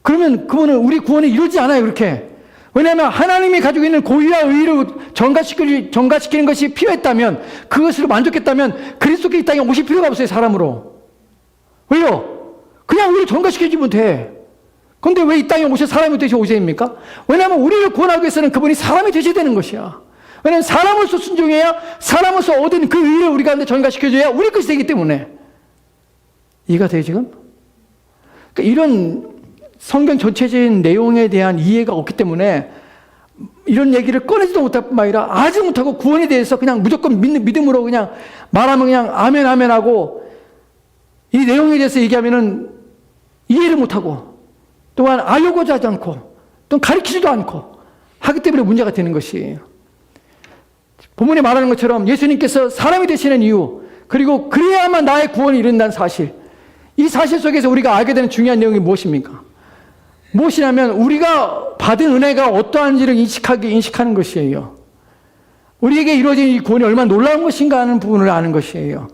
그러면 그분은 우리 구원을 이루지 않아요. 그렇게. 왜냐하면 하나님이 가지고 있는 고유한 의를 전가시키는 것이 필요했다면 그것으로 만족했다면 그리스도께 이 땅에 오실 필요가 없어요. 사람으로. 왜요? 그냥 우리를 전가시켜주면 돼. 그런데 왜 이 땅에 사람이 되셔 오셔입니까? 왜냐하면 우리를 구원하기 위해서는 그분이 사람이 되셔야 되는 것이야. 왜냐하면 사람으로서 순종해야 사람으로서 얻은 그 의를 우리 가운데 전가시켜줘야 우리 것이 되기 때문에. 이해가 돼요 지금? 그러니까 이런 성경 전체적인 내용에 대한 이해가 없기 때문에 이런 얘기를 꺼내지도 못할 뿐만 아니라 아직 못하고 구원에 대해서 그냥 무조건 믿음으로 그냥 말하면 그냥 아멘 아멘 하고 이 내용에 대해서 얘기하면은 이해를 못하고 또한 알려고자 하지 않고 또 가르치지도 않고 하기 때문에 문제가 되는 것이에요. 본문에 말하는 것처럼 예수님께서 사람이 되시는 이유 그리고 그래야만 나의 구원이 이룬다는 사실 이 사실 속에서 우리가 알게 되는 중요한 내용이 무엇입니까? 무엇이냐면 우리가 받은 은혜가 어떠한지를 인식하는 것이에요. 우리에게 이루어진 이 구원이 얼마나 놀라운 것인가 하는 부분을 아는 것이에요.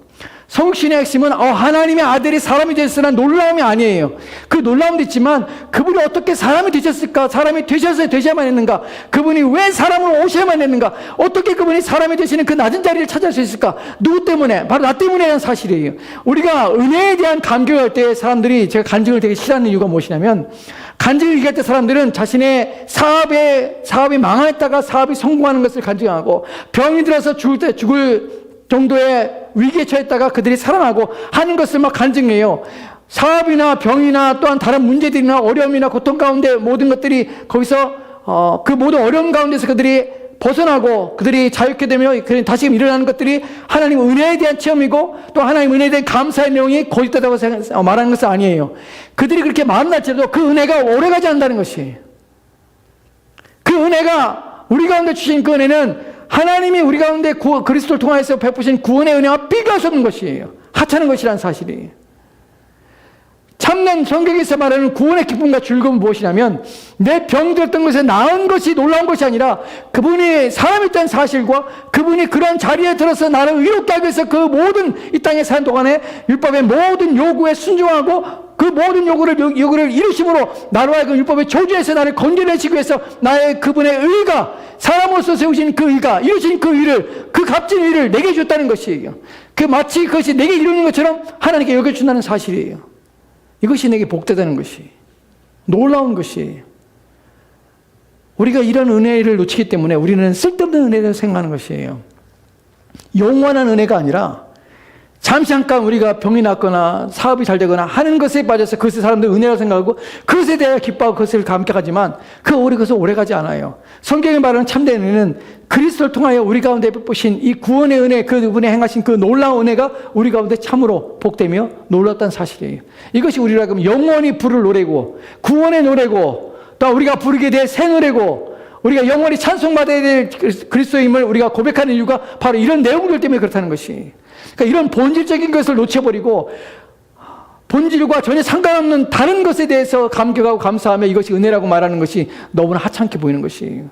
성신의 핵심은 하나님의 아들이 사람이 되었으나 놀라움이 아니에요. 그 놀라움도 있지만 그분이 어떻게 사람이 되셨을까? 사람이 되셔야만 했는가? 그분이 왜 사람으로 오셔야만 했는가? 어떻게 그분이 사람이 되시는 그 낮은 자리를 찾을 수 있을까? 누구 때문에? 바로 나 때문이라는 사실이에요. 우리가 은혜에 대한 감격할 때 사람들이, 제가 간증을 되게 싫어하는 이유가 무엇이냐면, 간증을 얘기할 때 사람들은 자신의 사업이 망했다가 사업이 성공하는 것을 간증하고, 병이 들어서 죽을 정도의 위기에 처했다가 그들이 살아나고 하는 것을 막 간증해요. 사업이나 병이나 또한 다른 문제들이나 어려움이나 고통 가운데 모든 것들이 거기서 그 모든 어려움 가운데서 그들이 벗어나고 그들이 자유케 되며 다시금 일어나는 것들이 하나님 은혜에 대한 체험이고 또 하나님 은혜에 대한 감사의 내용이 고집되다고 말하는 것은 아니에요. 그들이 그렇게 말은 할지라도 그 은혜가 오래가지 않는다는 것이, 그 은혜가 우리 가운데 주신 그 은혜는 하나님이 우리 가운데 그리스도를 통하여서 베푸신 구원의 은혜와 비교할 수 없는 것이에요. 하찮은 것이라는 사실이. 참된 성경에서 말하는 구원의 기쁨과 즐거움은 무엇이냐면, 내 병들었던 것에 나은 것이 놀라운 것이 아니라 그분이 사람이었다는 사실과 그분이 그런 자리에 들어서 나를 의롭게 하기 위해서 그 모든 이 땅에 사는 동안에 율법의 모든 요구에 순종하고 그 모든 요구를 이루심으로 나로 하여금 율법의 저주에서 나를 건져내시기 위해서 나의 그분의 의가, 사람으로서 세우신 그 의가, 이루신 그 의를, 그 값진 의를 내게 줬다는 것이에요. 마치 그것이 내게 이루는 것처럼 하나님께 여겨준다는 사실이에요. 이것이 내게 복되다는 것이, 놀라운 것이에요. 우리가 이런 은혜를 놓치기 때문에 우리는 쓸데없는 은혜를 생각하는 것이에요. 영원한 은혜가 아니라 잠시 잠깐 우리가 병이 났거나 사업이 잘 되거나 하는 것에 빠져서 그것을 사람들이 은혜라고 생각하고 그것에 대해 기뻐하고 그것을 감격하지만 그것은 오래가지 않아요. 성경이 말하는 참된 은혜는 그리스도를 통하여 우리 가운데 베푸신 이 구원의 은혜, 그분이 행하신 그 놀라운 은혜가 우리 가운데 참으로 복되며 놀랐다는 사실이에요. 이것이 우리로 하여금 영원히 부를 노래고 구원의 노래고 또 우리가 부르게 될 새 노래고 우리가 영원히 찬송받아야 될 그리스도임을 우리가 고백하는 이유가 바로 이런 내용들 때문에 그렇다는 것이. 그러니까 이런 본질적인 것을 놓쳐버리고 본질과 전혀 상관없는 다른 것에 대해서 감격하고 감사하며 이것이 은혜라고 말하는 것이 너무나 하찮게 보이는 것이에요.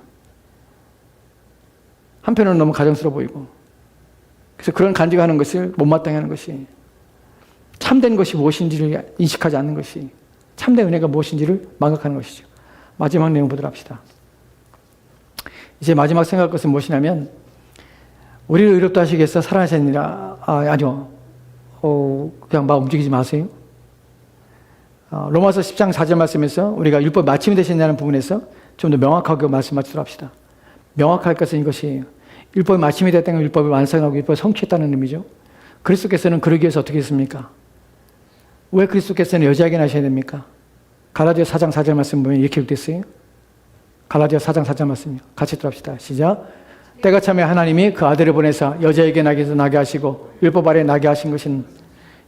한편으로는 너무 가정스러워 보이고, 그래서 그런 간증하는 것을 못마땅해 하는 것이, 참된 것이 무엇인지를 인식하지 않는 것이, 참된 은혜가 무엇인지를 망각하는 것이죠. 마지막 내용 보도록 합시다. 이제 마지막 생각할 것은 무엇이냐면, 우리를 의롭다 하시기 위해서 살아나셨느니라. 아니요. 그냥 막 움직이지 마세요. 로마서 10장 4절 말씀에서 우리가 율법 마침이 되셨냐는 부분에서 좀 더 명확하게 말씀하시도록 합시다. 명확할 것은 이것이에요. 율법이 마침이 됐다는 건 율법을 완성하고 율법을 성취했다는 의미죠. 그리스도께서는 그러기 위해서 어떻게 했습니까? 왜 그리스도께서는 여자에게 나셔야 됩니까? 갈라디아 4장 4절 말씀 보면 이렇게 읽겠어요. 갈라디아 4장 4절 말씀 같이 들어봅시다. 시작. 때가 참에 하나님이 그 아들을 보내사 여자에게 나게 하시고 율법 아래 나게 하신 것은,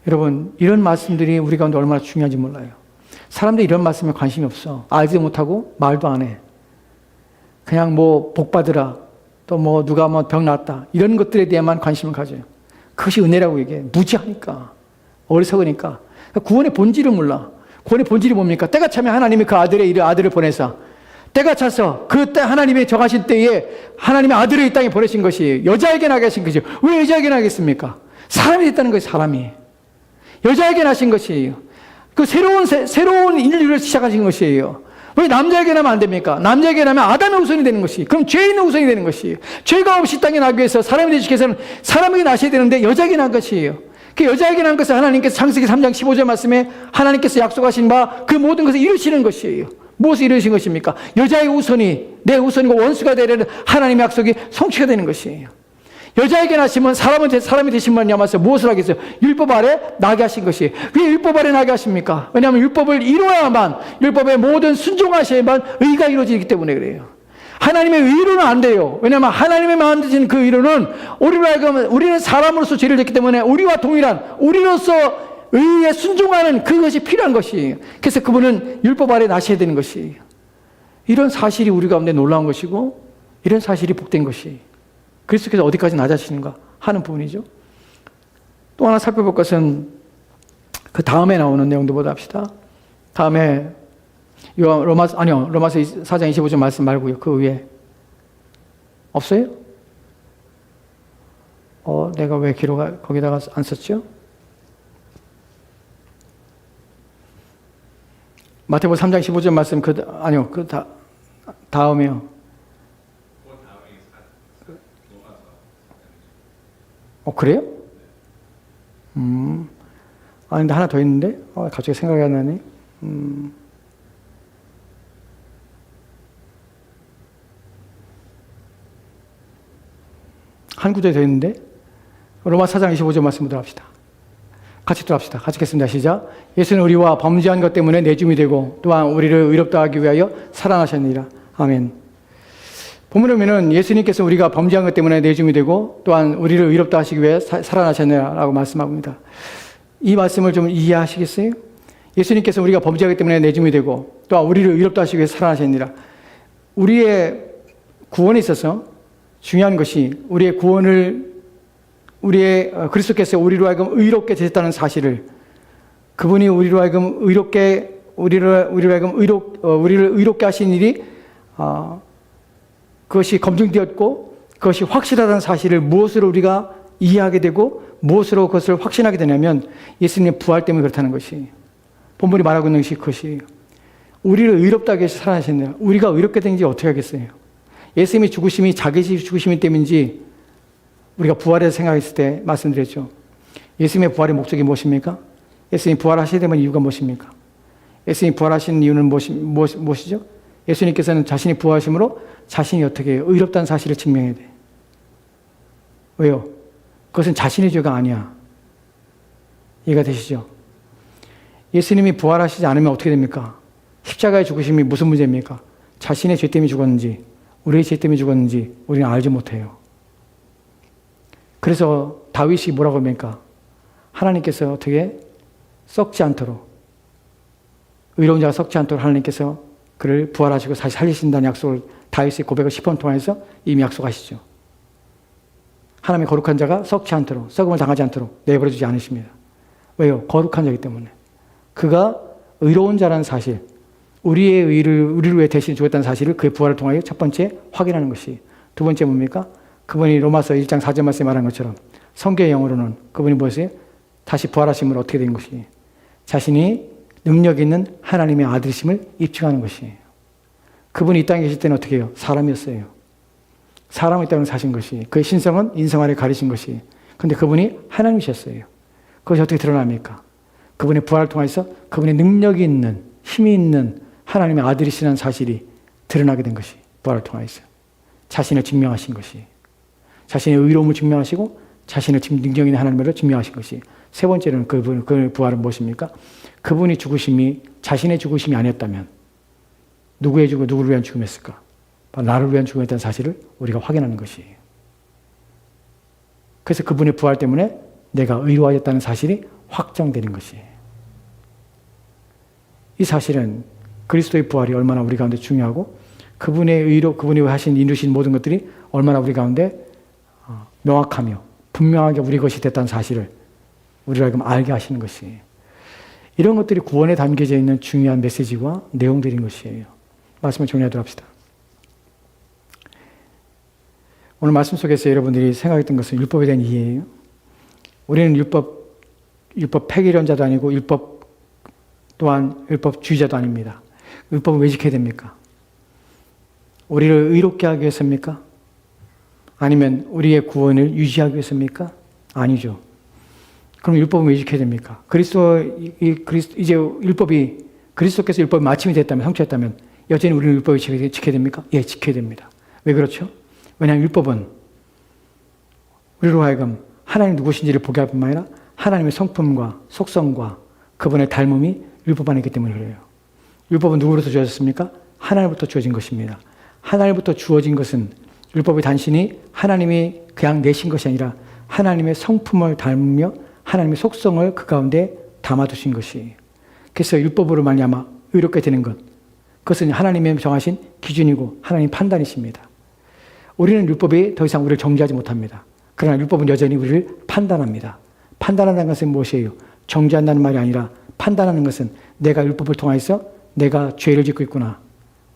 여러분 이런 말씀들이 우리 가운데 얼마나 중요한지 몰라요. 사람들이 이런 말씀에 관심이 없어. 알지도 못하고 말도 안 해. 그냥 복 받으라, 또 누가 병 났다, 이런 것들에 대해만 관심을 가져요. 그것이 은혜라고 얘기해. 무지하니까, 어리석으니까. 구원의 본질을 몰라. 구원의 본질이 뭡니까? 때가 차면 하나님이 그 아들을 보내사, 때가 차서 그때 하나님이 정하신 때에 하나님의 아들을 이 땅에 보내신 것이 여자에게 나게 하신 것이죠. 왜 여자에게 나겠습니까? 사람이 됐다는 거예요. 사람이 여자에게 나신 것이에요. 그 새로운 인류를 시작하신 것이에요. 왜 남자에게 나면 안 됩니까? 남자에게 나면 아담의 후손이 되는 것이, 그럼 죄인의 후손이 되는 것이, 죄가 없이 땅에 나기 위해서 사람이 되시기 위해서는 사람에게 나셔야 되는데 여자에게 난 것이에요. 그 여자에게 난 것을 하나님께서 창세기 3장 15절 말씀에 하나님께서 약속하신 바 그 모든 것을 이루시는 것이에요. 무엇을 이루신 것입니까? 여자의 후손이 내 후손이고 원수가 되려는 하나님의 약속이 성취가 되는 것이에요. 여자에게 나시면 사람이 되신 분이 아마서 무엇을 하겠어요? 율법 아래 나게 하신 것이. 왜 율법 아래 나게 하십니까? 왜냐하면 율법을 이루어야만, 율법의 모든 순종하셔야만 의가 이루어지기 때문에 그래요. 하나님의 의로는 안 돼요. 왜냐하면 하나님의 만드신 그 의로는 우리는 사람으로서 죄를 졌기 때문에 우리와 동일한, 우리로서 의에 순종하는 그것이 필요한 것이에요. 그래서 그분은 율법 아래 나셔야 되는 것이에요. 이런 사실이 우리 가운데 놀라운 것이고, 이런 사실이 복된 것이에요. 그리스도께서 어디까지 낮아지는가 하는 부분이죠. 또 하나 살펴볼 것은 그 다음에 나오는 내용도 보다 합시다. 다음에 로마서 4장 25절 말씀 말고요. 그 위에 없어요? 내가 왜 기록 거기다가 안 썼죠? 마태복음 3장 15절 말씀 다음에요. 그래요? 근데 하나 더 있는데 갑자기 생각이 안 나네. 한 구절 더 있는데 로마서 4장 25절 말씀 들어갑시다. 같이 들어갑시다. 같이 읽겠습니다. 시작. 예수는 우리와 범죄한 것 때문에 내줌이 되고 또한 우리를 의롭다 하기 위하여 살아나셨느니라. 아멘. 본문에 보면은 예수님께서 우리가 범죄한 것 때문에 내줌이 되고 또한 우리를 의롭다 하시기 위해 살아나셨느냐라고 말씀합니다. 이 말씀을 좀 이해하시겠어요? 예수님께서 우리가 범죄하기 때문에 내줌이 되고 또한 우리를 의롭다 하시기 위해 살아나셨느니라. 우리의 구원에 있어서 중요한 것이 우리의 구원을 그리스도께서 우리로 하여금 의롭게 되셨다는 사실을, 그분이 우리로 하여금 우리를 의롭게 하신 일이 그것이 검증되었고 그것이 확실하다는 사실을 무엇으로 우리가 이해하게 되고 무엇으로 그것을 확신하게 되냐면 예수님의 부활 때문에 그렇다는 것이, 본문이 말하고 있는 것이 그것이에요. 우리를 의롭다 하기 위해서 살아나셨느냐. 우리가 의롭게 된지 어떻게 하겠어요? 예수님의 죽으심이 자기 죽으심이 때문인지 우리가 부활에 생각했을 때 말씀드렸죠. 예수님의 부활의 목적이 무엇입니까? 예수님이 부활하시게 되면 이유가 무엇입니까? 예수님이 부활하신 이유는 무엇이죠? 예수님께서는 자신이 부활하심으로 자신이 어떻게 해요? 의롭다는 사실을 증명해야 돼. 왜요? 그것은 자신의 죄가 아니야. 이해가 되시죠? 예수님이 부활하시지 않으면 어떻게 됩니까? 십자가의 죽으심이 무슨 문제입니까? 자신의 죄 때문에 죽었는지 우리의 죄 때문에 죽었는지 우리는 알지 못해요. 그래서 다윗이 뭐라고 합니까? 하나님께서 어떻게 썩지 않도록, 의로운 자가 썩지 않도록 하나님께서 그를 부활하시고 다시 살리신다는 약속을, 다윗의 고백을 10번 통해서 이미 약속하시죠. 하나님의 거룩한 자가 썩지 않도록, 썩음을 당하지 않도록 내버려 두지 않으십니다. 왜요? 거룩한 자이기 때문에. 그가 의로운 자라는 사실, 우리를 위해 대신 죽었다는 사실을 그의 부활을 통하여 첫 번째 확인하는 것이, 두 번째 뭡니까? 그분이 로마서 1장 4절 말씀에 말한 것처럼 성경의 영어로는 그분이 무엇이에요? 다시 부활하심으로 어떻게 된 것이, 자신이 능력 있는 하나님의 아들이심을 입증하는 것이에요. 그분이 이 땅에 계실 때는 어떻게 해요? 사람이었어요. 사람이었다는 사신 것이, 그의 신성은 인성 아래 가리신 것이, 근데 그분이 하나님이셨어요. 그것이 어떻게 드러납니까? 그분의 부활을 통해서 그분의 능력이 있는, 힘이 있는 하나님의 아들이시라는 사실이 드러나게 된 것이, 부활을 통해서 자신을 증명하신 것이, 자신의 의로움을 증명하시고 자신의 능력 있는 하나님으로 증명하신 것이, 세 번째로는 그분의 부활은 무엇입니까? 그분이 죽으심이 자신의 죽으심이 아니었다면 누구를 위한 죽음이었을까? 나를 위한 죽음이었다는 사실을 우리가 확인하는 것이에요. 그래서 그분의 부활 때문에 내가 의로워졌다는 사실이 확정되는 것이에요. 이 사실은 그리스도의 부활이 얼마나 우리 가운데 중요하고 그분의 의로, 그분이 하신 이루신 모든 것들이 얼마나 우리 가운데 명확하며 분명하게 우리 것이 됐다는 사실을 우리가 지금 알게 하시는 것이에요. 이런 것들이 구원에 담겨져 있는 중요한 메시지와 내용들인 것이에요. 말씀을 정리하도록 합시다. 오늘 말씀 속에서 여러분들이 생각했던 것은 율법에 대한 이해예요. 우리는 율법 폐기론자도 아니고 율법 또한 율법주의자도 아닙니다. 율법을 왜 지켜야 됩니까? 우리를 의롭게 하기 위해서입니까? 아니면 우리의 구원을 유지하기 위해서입니까? 아니죠. 그럼 율법은 왜 지켜야 됩니까? 이제 율법이, 그리스도께서 율법이 마침이 됐다면, 성취했다면 여전히 우리는 율법을 지켜야 됩니까? 예, 지켜야 됩니다. 왜 그렇죠? 왜냐하면 율법은 우리로 하여금 하나님 누구신지를 보게 할 뿐만 아니라 하나님의 성품과 속성과 그분의 닮음이 율법 안에 있기 때문에 그래요. 율법은 누구로부터 주어졌습니까? 하나님부터 주어진 것입니다. 하나님부터 주어진 것은 율법이 단순히 하나님이 그냥 내신 것이 아니라 하나님의 성품을 닮으며 하나님의 속성을 그 가운데 담아두신 것이에요. 그래서 율법으로 말미암아 의롭게 되는 것, 그것은 하나님의 정하신 기준이고 하나님 판단이십니다. 우리는 율법이 더 이상 우리를 정죄하지 못합니다. 그러나 율법은 여전히 우리를 판단합니다. 판단한다는 것은 무엇이에요? 정죄한다는 말이 아니라 판단하는 것은 내가 율법을 통해서 내가 죄를 짓고 있구나,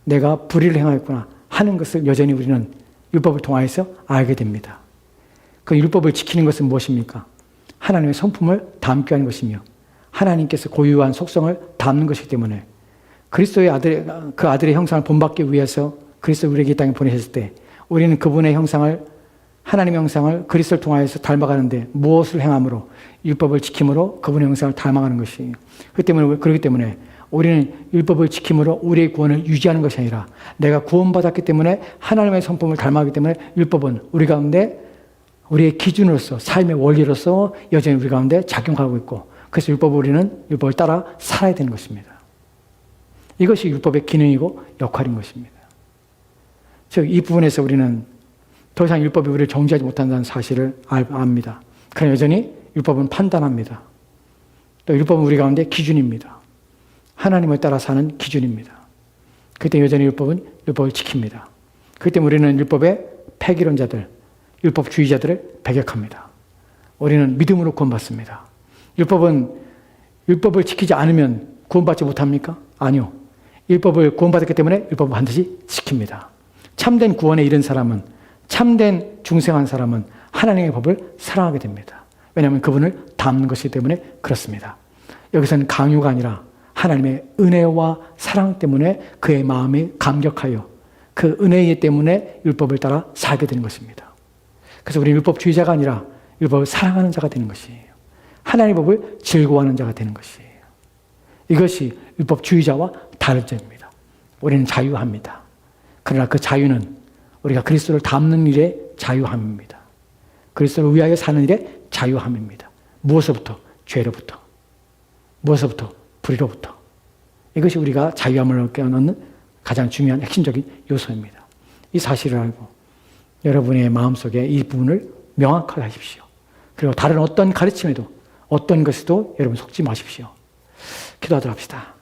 내가 불의를 행하였구나 하는 것을 여전히 우리는 율법을 통하여서 알게 됩니다. 그 율법을 지키는 것은 무엇입니까? 하나님의 성품을 담게 하는 것이며 하나님께서 고유한 속성을 담는 것이기 때문에 그리스도의 그 아들의 형상을 본받기 위해서 그리스도를 우리에게 이 땅에 보내셨을 때 우리는 그분의 형상을, 하나님의 형상을 그리스도를 통하여서 닮아가는데 무엇을 행함으로? 율법을 지킴으로 그분의 형상을 닮아가는 것이에요. 그렇기 때문에 우리는 율법을 지킴으로 우리의 구원을 유지하는 것이 아니라 내가 구원받았기 때문에 하나님의 성품을 닮아가기 때문에 율법은 우리 가운데 우리의 기준으로서, 삶의 원리로서 여전히 우리 가운데 작용하고 있고, 그래서 우리는 율법을 따라 살아야 되는 것입니다. 이것이 율법의 기능이고 역할인 것입니다. 즉 이 부분에서 우리는 더 이상 율법이 우리를 정죄하지 못한다는 사실을 압니다. 그러나 여전히 율법은 판단합니다. 또 율법은 우리 가운데 기준입니다. 하나님을 따라 사는 기준입니다. 그때 여전히 율법은 율법을 지킵니다. 그렇기 때문에 우리는 율법의 폐기론자들, 율법주의자들을 배격합니다. 우리는 믿음으로 구원받습니다. 율법을 지키지 않으면 구원받지 못합니까? 아니요. 율법을 구원받았기 때문에 율법을 반드시 지킵니다. 참된 구원에 이른 사람은, 참된 중생한 사람은 하나님의 법을 사랑하게 됩니다. 왜냐하면 그분을 닮는 것이기 때문에 그렇습니다. 여기서는 강요가 아니라 하나님의 은혜와 사랑 때문에 그의 마음이 감격하여 그 은혜 때문에 율법을 따라 살게 되는 것입니다. 그래서 우리는 율법주의자가 아니라 율법을 사랑하는 자가 되는 것이에요. 하나님의 법을 즐거워하는 자가 되는 것이에요. 이것이 율법주의자와 다른 점입니다. 우리는 자유합니다. 그러나 그 자유는 우리가 그리스도를 닮는 일의 자유함입니다. 그리스도를 위하여 사는 일의 자유함입니다. 무엇으로부터? 죄로부터. 무엇으로부터? 불의로부터. 이것이 우리가 자유함을 얻게 하는 가장 중요한 핵심적인 요소입니다. 이 사실을 알고 여러분의 마음속에 이 부분을 명확하게 하십시오. 그리고 다른 어떤 가르침에도 어떤 것에도 여러분 속지 마십시오. 기도하도록 합시다.